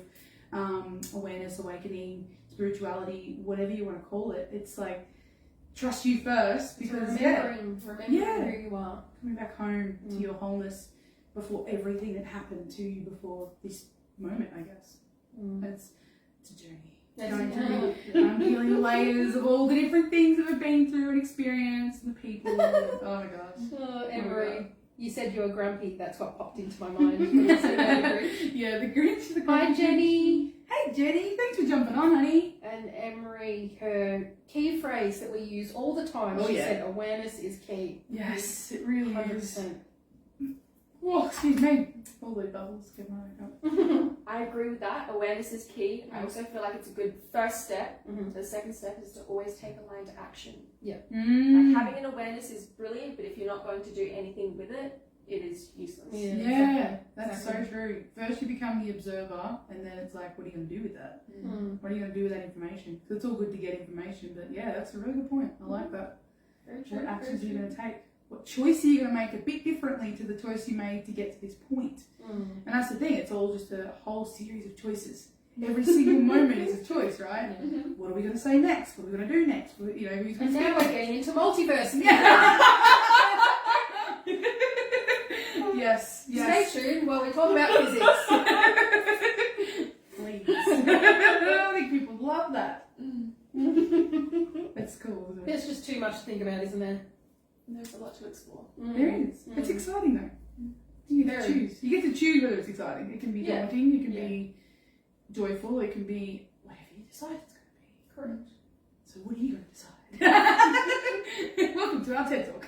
S2: awareness, awakening, spirituality, whatever you want to call it, it's like, trust you first, because
S1: remembering who you are.
S2: Coming back home to your wholeness before everything that happened to you before this moment, I guess. It's a journey. I'm healing the layers of all the different things that I've been through and experienced, and the people. Oh my gosh.
S1: Emery, you said you were grumpy. That's what popped into my mind. When you said that.
S2: Yeah, the Grinch.
S1: Hi, Jenny.
S2: Hey, Jenny. Thanks for jumping on, honey.
S1: And Emery, her key phrase that we use all the time. She said, "Awareness is key."
S2: Yes, it really
S1: 100%.
S2: is. Oh, excuse me. All those bubbles. Get my up.
S3: I agree with that. Awareness is key. I also feel like it's a good first step.
S1: Mm-hmm.
S3: The second step is to always take a line to action.
S1: Yeah.
S3: Like, having an awareness is brilliant, but if you're not going to do anything with it, it is useless.
S1: Yeah,
S2: Yeah, that's so true. First you become the observer, and then it's like, what are you going to do with that? What are you going to do with that information? Because it's all good to get information, but yeah, that's a really good point. I like that.
S1: Very true.
S2: What actions are you going to take? What choice are you going to make a bit differently to the choice you made to get to this point? And that's the thing, it's all just a whole series of choices. Every single moment is a choice, right? What are we going to say next? What are we going to do next? You know, who's going
S1: And
S2: to
S1: now we're getting into multiverse.
S2: Yes.
S1: Stay tuned while we talk about physics.
S2: Please. I think people love that. That's cool, isn't it?
S1: There's just too much to think about, isn't there?
S3: There's a lot to explore.
S2: There is. It's exciting though. You get to choose. You get to choose whether it's exciting. It can be daunting, it can be joyful, it can be whatever you decide it's going to be.
S1: Correct.
S2: So what are you going to decide? Welcome to our TED Talk.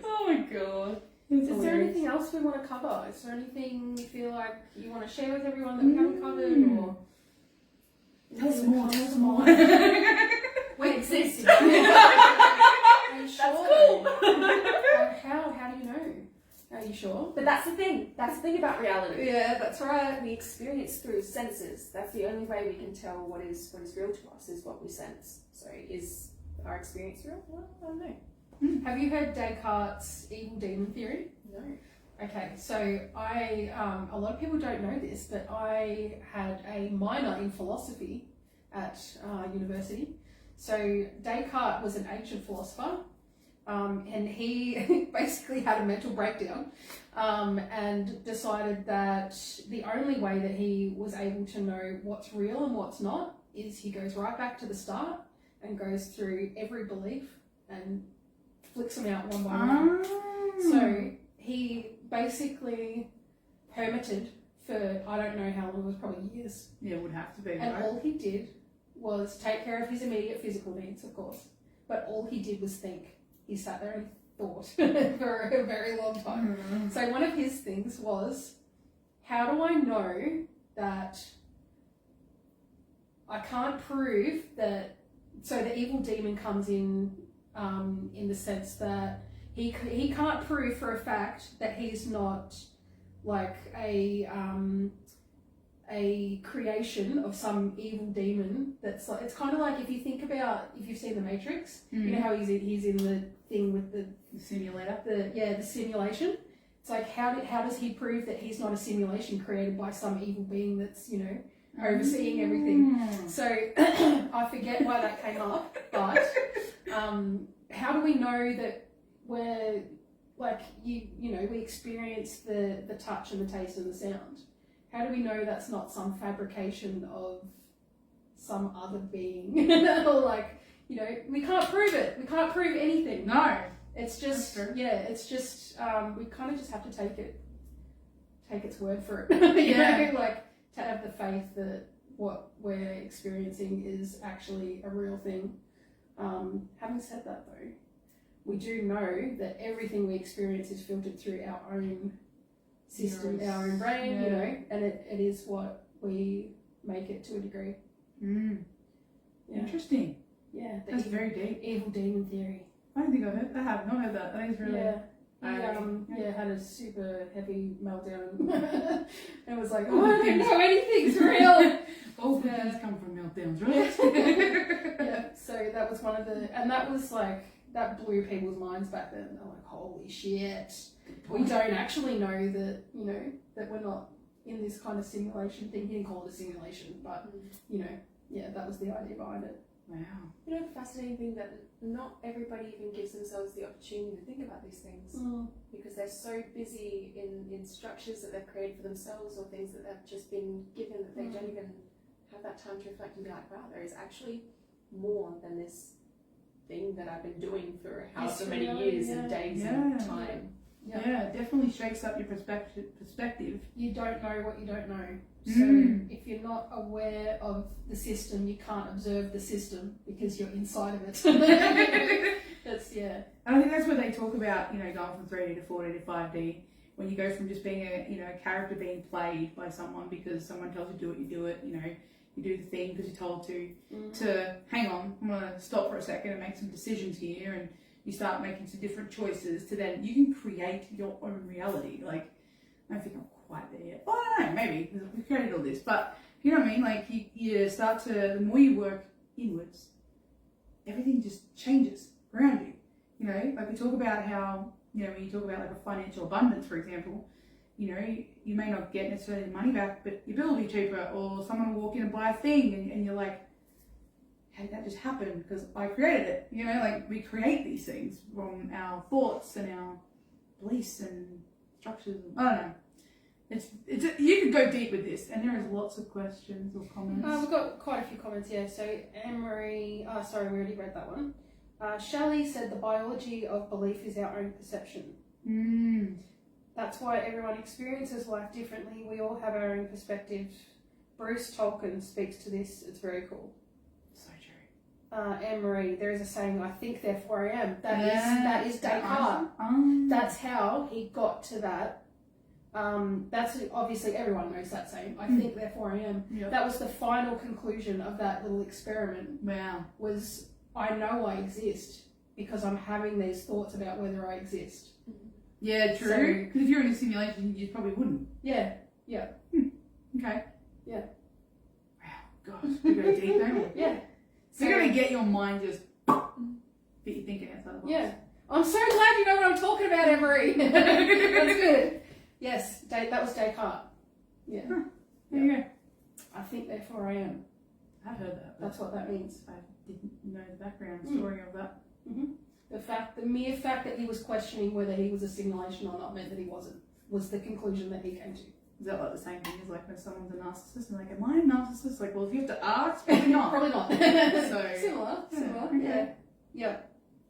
S2: Oh my God.
S1: Is there anything else we want to cover? Is there anything you feel like you want to share with everyone that we haven't covered? Or
S2: tell us more. Tell us more.
S1: We exist.
S3: That's cool.
S1: How do you know? Are you sure?
S3: But that's the thing. That's the thing about reality.
S1: Yeah, that's right.
S3: We experience through senses. That's the only way we can tell what is real to us, is what we sense. So is our experience real? Well, I don't know.
S1: Have you heard Descartes' evil demon theory?
S3: No.
S1: Okay, so a lot of people don't know this, but I had a minor in philosophy at university. So Descartes was an ancient philosopher, and he basically had a mental breakdown and decided that the only way that he was able to know what's real and what's not is he goes right back to the start and goes through every belief and flicks them out one by one. So he basically hermited for, I don't know how long, it was probably years.
S2: Yeah, it would have to be.
S1: And
S2: right?
S1: all he did was take care of his immediate physical needs, of course. But all he did was think. He sat there and thought for a very long time. So one of his things was, how do I know that I can't prove that, so the evil demon comes in the sense that he can't prove for a fact that he's not like a creation of some evil demon that's like, it's kind of like if you think about, if you've seen The Matrix, you know how he's in the thing with the
S2: simulator,
S1: the simulation. It's like how does he prove that he's not a simulation created by some evil being that's, you know, overseeing everything? So I forget why that came up, but how do we know that we're like you know we experience the touch and the taste and the sound? How do we know that's not some fabrication of some other being? Or like, you know, we can't prove it. We can't prove anything.
S2: No.
S1: It's just, it's just, we kind of just have to take its word for it. You know, like to have the faith that what we're experiencing is actually a real thing. Having said that though, we do know that everything we experience is filtered through our own system,
S2: Yes.
S1: our own brain, you
S2: Yeah.
S1: know, and it is what we make it to a degree.
S2: Mm.
S1: Yeah.
S2: Interesting.
S1: Yeah, the
S2: That's very deep.
S1: evil demon theory.
S2: I don't think I have not heard that. That is really.
S1: Yeah. He
S2: Yeah.
S1: had a super heavy meltdown and was like, oh, I don't know anything's real.
S2: All good things come from meltdowns, right?
S1: Yeah, so that was one of the, and that was like, that blew people's minds back then. They're like, holy shit. We don't actually know that, you know, that we're not in this kind of simulation thing. He didn't call it a simulation, but, you know, yeah, that was the idea behind it.
S2: Wow.
S3: You know, the fascinating thing that not everybody even gives themselves the opportunity to think about these things because they're so busy in structures that they've created for themselves or things that they've just been given that they don't even have that time to reflect and be like, wow, there is actually more than this thing that I've been doing for however many years and days and time.
S2: Yeah, it definitely shakes up your perspective.
S1: You don't know what you don't know. So if you're not aware of the system, you can't observe the system because you're inside of it. That's, yeah.
S2: And I think that's where they talk about, you know, going from 3D to 4D to 5D. When you go from just being a character being played by someone because someone tells you to do it, you do it, you know, you do the thing because you're told to hang on, I'm going to stop for a second and make some decisions here, and you start making some different choices to then you can create your own reality. Like, I don't think I'm quite there yet. Well, I don't know, maybe, because we've created all this, but you know what I mean? Like, you start to, the more you work inwards, everything just changes around you. You know, like we talk about how, you know, when you talk about like a financial abundance, for example, you know, you may not get necessarily the money back, but your bill will be cheaper, or someone will walk in and buy a thing, and you're like, how did that just happen? Because I created it. You know, like we create these things from our thoughts and our beliefs and structures. I don't know. It's you could go deep with this, and there is lots of questions or comments.
S1: We've got quite a few comments here. So Anne-Marie, sorry, we already read that one. Shelley said the biology of belief is our own perception. That's why everyone experiences life differently. We all have our own perspective. Bruce Tolkien speaks to this. It's very cool.
S2: So true.
S1: Anne-Marie, there is a saying, I think, therefore I am. That is Descartes. That's how he got to that. That's obviously everyone knows that saying. I think, therefore I am.
S2: Yep.
S1: That was the final conclusion of that little experiment.
S2: Wow.
S1: Was I know I exist because I'm having these thoughts about whether I exist.
S2: Yeah, true. Because if you're in a simulation, you probably wouldn't.
S1: Yeah.
S2: Okay.
S1: Yeah.
S2: Wow, gosh, we go deep, don't we?
S1: Yeah.
S2: So you're gonna get your mind just get you thinking outside the box.
S1: Yeah. I'm so glad you know what I'm talking about, Emery. That's good. Yes, that was Descartes. Yeah.
S2: There you go.
S1: I think, therefore I am.
S2: I've heard that.
S1: That's what that means.
S2: I didn't know the background story of that.
S1: The mere fact that he was questioning whether he was a simulation or not meant that he wasn't, was the conclusion that he came to.
S2: Is that like the same thing as like when someone's a narcissist and like, am I a narcissist? Like, well, if you have to ask, probably not.
S1: Probably not.
S2: So
S1: Similar,
S2: okay.
S1: Yeah.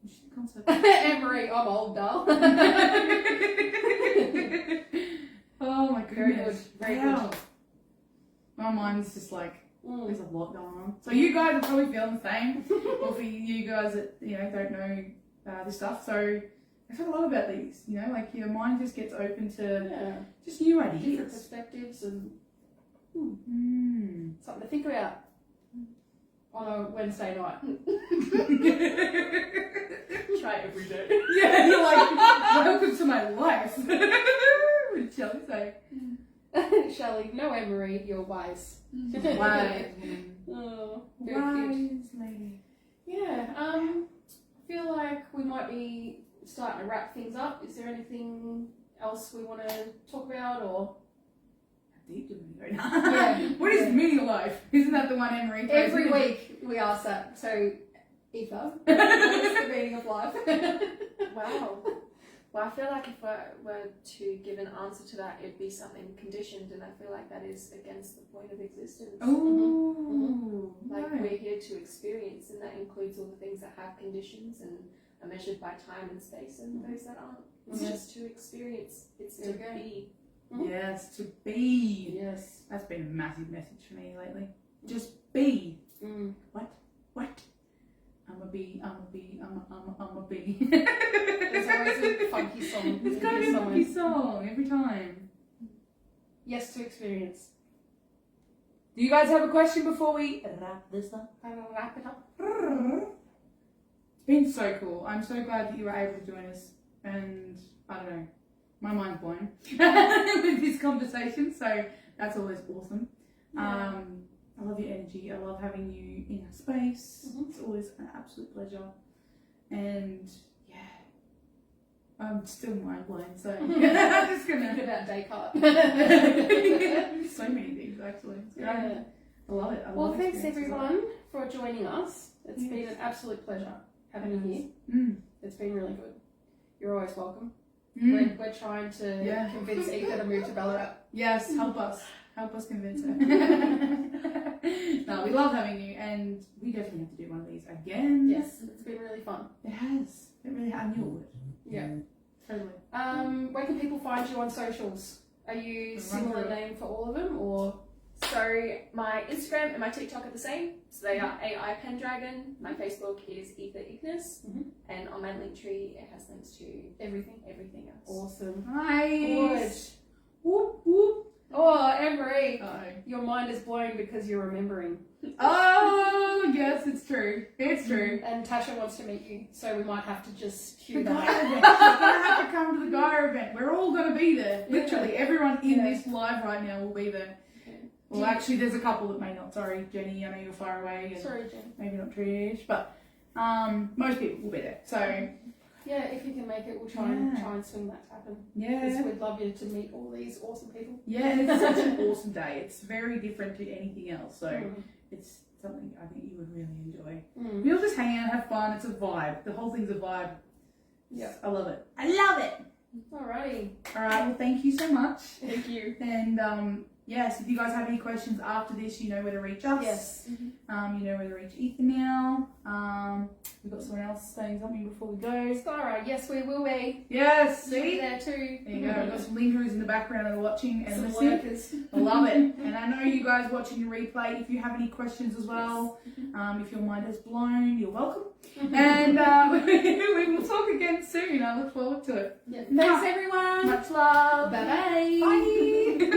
S2: Interesting concept.
S1: Anne-Marie, I'm old, doll.
S2: Oh my goodness.
S1: Very
S2: wow.
S1: good.
S2: My mind is just like, there's a lot going on. So you guys are probably feeling the same. Or for you guys that, you know, don't know this stuff. So I've heard a lot about these, you know, like your mind just gets open to just new
S1: Different
S2: ideas.
S1: perspectives and something to think about on a Wednesday night.
S3: Try it every day.
S2: Yeah, you're like, welcome to my life. What did Shelley say?
S1: Shelley, no, Anne-Marie, you're wise.
S2: Wise
S1: Oh, very cute.
S2: Wise lady.
S1: Yeah, I feel like we might be starting to wrap things up. Is there anything else we want to talk about, or?
S2: How deep do we go now?
S1: Yeah.
S2: What is the meaning of life? Isn't that the one Anne-Marie throws
S1: Every
S2: in?
S1: week we ask that. So, Aether, what is the meaning of life?
S3: Wow. Well, I feel like if I were to give an answer to that, it'd be something conditioned, and I feel like that is against the point of existence.
S2: Oh,
S3: Like
S2: right.
S3: we're here to experience, and that includes all the things that have conditions and are measured by time and space, and those that aren't. It's just to experience. It's to be.
S2: Yes, to be.
S1: Yes.
S2: That's been a massive message for me lately. Just be. What? I'm a bee.
S1: There's always a funky song.
S2: It's gotta be a funky song every time.
S1: yes to experience.
S2: Do you guys have a question before we wrap this up?
S1: Wrap it up.
S2: It's been so cool. I'm so glad that you were able to join us. And I don't know, my mind's blown with this conversation. So that's always awesome.
S1: Yeah.
S2: I love your energy. I love having you in our space.
S1: Mhm.
S2: It's always an absolute pleasure. And yeah, I'm still mind blown. So I'm just
S1: Think
S2: gonna.
S1: about Descartes.
S2: So many things actually. It's great.
S1: Yeah.
S2: I love it. I
S1: Well,
S2: love
S1: thanks
S2: experiences like
S1: everyone for joining us. It's
S2: Yes.
S1: been an absolute pleasure having you here.
S2: that. Mm.
S1: It's been really good. You're always welcome.
S2: Mm.
S1: We're trying to
S2: Yeah.
S1: convince Aether to move to Ballarat.
S2: Yes, help us. Help us convince her. No, we love having you, and we definitely have to do one of these again.
S1: Yes, it's been really fun.
S2: It has. It really. I knew it would.
S1: Yeah.
S2: Totally.
S1: Where can people find you on socials? Are you similar name for all of them, or?
S3: So my Instagram and my TikTok are the same. So they are AI Pendragon. My Facebook is Aether Ignis.
S1: Mhm.
S3: And on my Linktree, it has links to everything else.
S1: Awesome.
S2: Nice.
S1: Good.
S2: Whoop whoop.
S1: Oh, Emery,
S2: Oh.
S1: your mind is blown because you're remembering.
S2: Oh yes, it's true. It's true.
S1: And Tasha wants to meet you, so we might have to just
S2: The
S1: cue
S2: Gaia
S1: that.
S2: event. You're gonna have to come to the Gaia event. We're all gonna be there.
S1: Yeah.
S2: Literally, everyone in
S1: Yeah.
S2: this live right now will be there.
S3: Okay.
S2: Well, actually, there's a couple that may not. Sorry, Jenny. I know you're far away. And
S1: Sorry, Jen.
S2: maybe not Trish, but most people will be there. So
S1: Yeah, if you can make it, we'll try and swing that to happen.
S2: yeah,
S1: Because we'd love you to meet all these awesome people.
S2: yeah, it's such an awesome day. It's very different to anything else. So
S1: Mm.
S2: it's something I think you would really enjoy.
S1: Mm.
S2: We'll just hang out, have fun. It's a vibe. The whole thing's a vibe.
S1: Yeah.
S2: I love it. I love it.
S1: Alrighty.
S2: All right. Well, thank you so much.
S3: Thank you.
S2: And yes, if you guys have any questions after this, you know where to reach us.
S1: Yes.
S2: You know where to reach Ethan now. We've got someone else saying something before we go.
S1: Skyra, yes, we will be.
S2: Yes,
S1: You'll be
S2: see?
S1: there too.
S2: There you go. We've got some lingerers in the background that are watching and
S1: Some
S2: listening.
S1: workers.
S2: I love it. And I know you guys watching the replay, if you have any questions as well, if your mind is blown, you're welcome. And we will talk again soon. I look forward to it.
S1: Yeah. Thanks everyone.
S2: Much love.
S1: Bye-bye.
S2: Bye.